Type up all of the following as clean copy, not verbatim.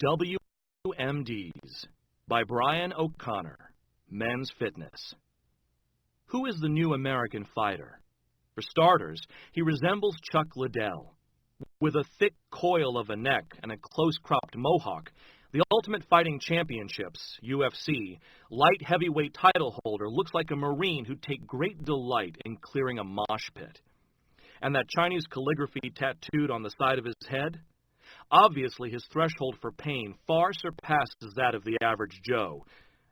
WMDs by Brian O'Connor, Men's Fitness. Who is the new American fighter? For starters, he resembles Chuck Liddell. With a thick coil of a neck and a close-cropped mohawk, the Ultimate Fighting Championships, UFC, light heavyweight title holder looks like a Marine who'd take great delight in clearing a mosh pit. And that Chinese calligraphy tattooed on the side of his head? Obviously, his threshold for pain far surpasses that of the average Joe,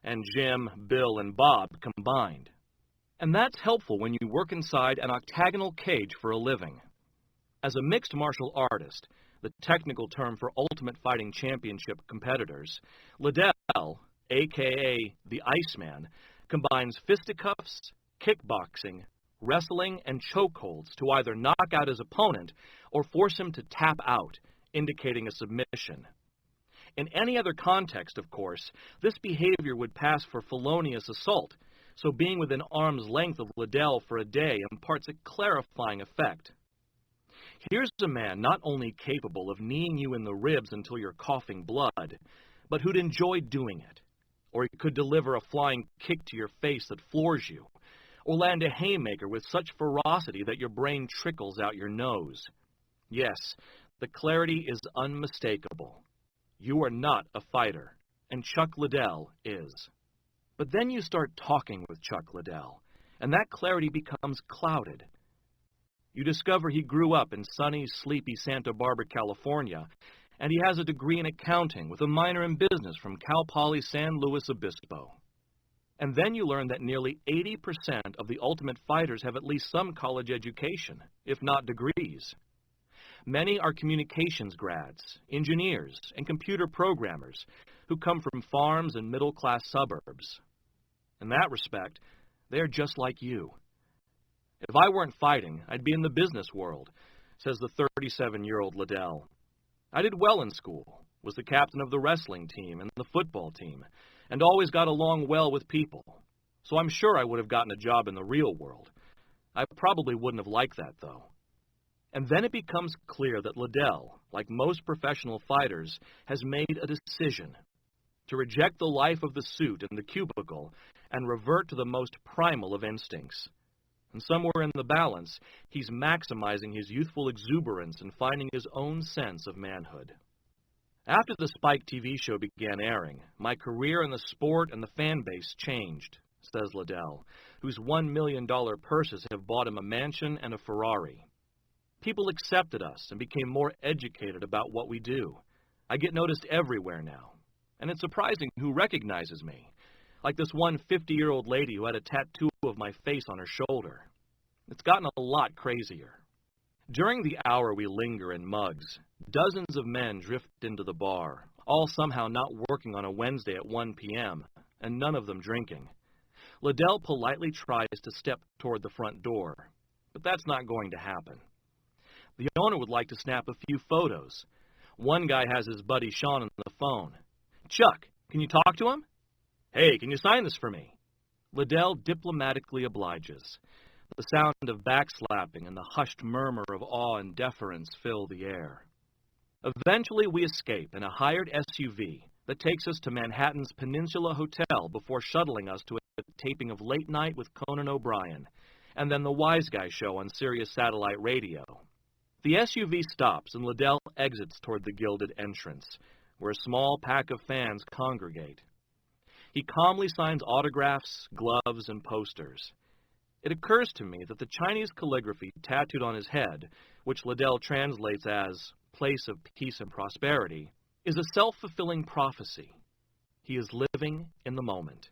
and Jim, Bill, and Bob combined. And that's helpful when you work inside an octagonal cage for a living. As a mixed martial artist, the technical term for Ultimate Fighting Championship competitors, Liddell, a.k.a. the Iceman, combines fisticuffs, kickboxing, wrestling, and chokeholds to either knock out his opponent or force him to tap out, indicating a submission. In any other context, of course, this behavior would pass for felonious assault, so being within arm's length of Liddell for a day imparts a clarifying effect. Here's a man not only capable of kneeing you in the ribs until you're coughing blood, but who'd enjoy doing it. Or he could deliver a flying kick to your face that floors you, or land a haymaker with such ferocity that your brain trickles out your nose. Yes, the clarity is unmistakable. You are not a fighter, and Chuck Liddell is. But then you start talking with Chuck Liddell, and that clarity becomes clouded. You discover he grew up in sunny, sleepy Santa Barbara, California, and he has a degree in accounting with a minor in business from Cal Poly San Luis Obispo. And then you learn that nearly 80% of the Ultimate Fighters have at least some college education, if not degrees. Many are communications grads, engineers, and computer programmers who come from farms and middle-class suburbs. In that respect, they are just like you. If I weren't fighting, I'd be in the business world, says the 37-year-old Liddell. I did well in school, was the captain of the wrestling team and the football team, and always got along well with people. So I'm sure I would have gotten a job in the real world. I probably wouldn't have liked that, though. And then it becomes clear that Liddell, like most professional fighters, has made a decision to reject the life of the suit and the cubicle and revert to the most primal of instincts. And somewhere in the balance, he's maximizing his youthful exuberance and finding his own sense of manhood. After the Spike TV show began airing, my career in the sport and the fan base changed, says Liddell, whose $1 million purses have bought him a mansion and a Ferrari. People accepted us and became more educated about what we do. I get noticed everywhere now, and it's surprising who recognizes me, like this one 50-year-old lady who had a tattoo of my face on her shoulder. It's gotten a lot crazier. During the hour we linger in Mugs, dozens of men drift into the bar, all somehow not working on a Wednesday at 1 p.m., and none of them drinking. Liddell politely tries to step toward the front door, but that's not going to happen. The owner would like to snap a few photos. One guy has his buddy Sean on the phone. "Chuck, can you talk to him?" "Hey, can you sign this for me?" Liddell diplomatically obliges. The sound of backslapping and the hushed murmur of awe and deference fill the air. Eventually we escape in a hired SUV that takes us to Manhattan's Peninsula Hotel before shuttling us to a taping of Late Night with Conan O'Brien, and then the Wise Guy Show on Sirius Satellite Radio. The SUV stops and Liddell exits toward the gilded entrance, where a small pack of fans congregate. He calmly signs autographs, gloves, and posters. It occurs to me that the Chinese calligraphy tattooed on his head, which Liddell translates as place of peace and prosperity, is a self-fulfilling prophecy. He is living in the moment.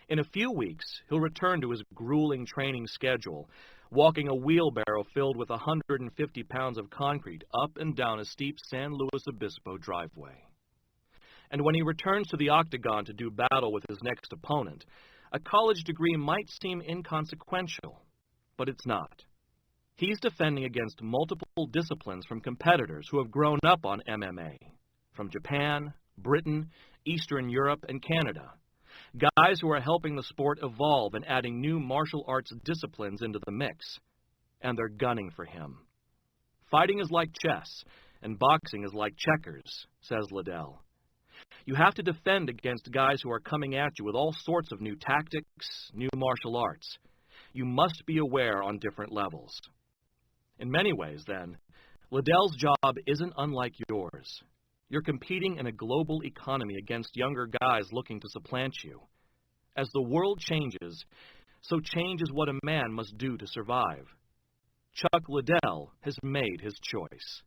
In a few weeks, he'll return to his grueling training schedule, walking a wheelbarrow filled with 150 pounds of concrete up and down a steep San Luis Obispo driveway. And when he returns to the octagon to do battle with his next opponent, a college degree might seem inconsequential, but it's not. He's defending against multiple disciplines from competitors who have grown up on MMA, from Japan, Britain, Eastern Europe, and Canada. Guys who are helping the sport evolve and adding new martial arts disciplines into the mix. And they're gunning for him. Fighting is like chess, and boxing is like checkers, says Liddell. You have to defend against guys who are coming at you with all sorts of new tactics, new martial arts. You must be aware on different levels. In many ways, then, Liddell's job isn't unlike yours. You're competing in a global economy against younger guys looking to supplant you. As the world changes, so changes what a man must do to survive. Chuck Liddell has made his choice.